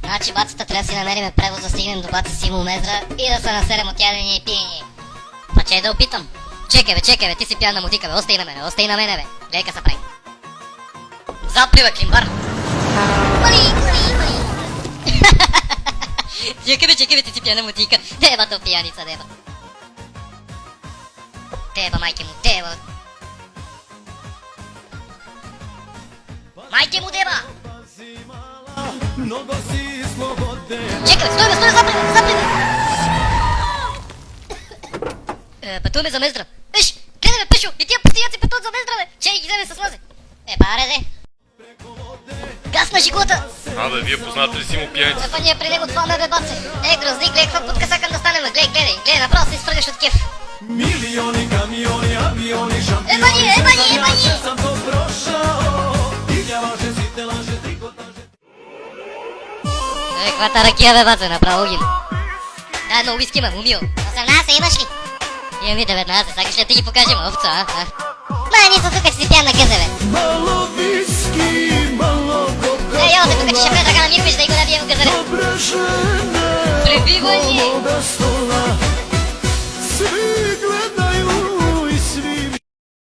Значи бацата треба да си намериме превоз да стигнем до баца Симу Мездра и да се насерем од јадење и пиење. Па че да опитам. Чекај бе, ти си пијана мутика бе, остај на мене бе. Гледај ка се прави. Запри бе, климбар. Мали. Чекај бе, ти си пијана мутика. Деба то пијаница, деба. Деба, мајке му, деба. Мајке му, деба. Чекай, стој бе, запри бе. Па тоа ме замездра. Еш, гледај бе, Пешо, и тие пустијаци па тоа замездра бе. Чеј ги земе со сназе. Баре де. Гас на живота. Абе, вие познате ли си му пијаница? Па ние при него тваме бе баце. Грозник, гледај каква путка сакам да станеме. Гледај, направо се изфргаш од кеф. Милиони, камиони, авиони, шампиони. Еба ни. Сам то прошао. Изјаваше сите лаже, трикотаже. Каквата ракија бе баце, направо ги. Да, едно уиски имам, умио. 18 имаш ли? Имам и 19, сакаш ли да ти ги покажем овца, а? Ма, нисам тука, че си пиян на гъзе, бе. Мало виски, мало кока. Ја оде тука, че ще предрага на Миркович да и го набием в гъзаре. Добре жена, Пребивање. овога стола.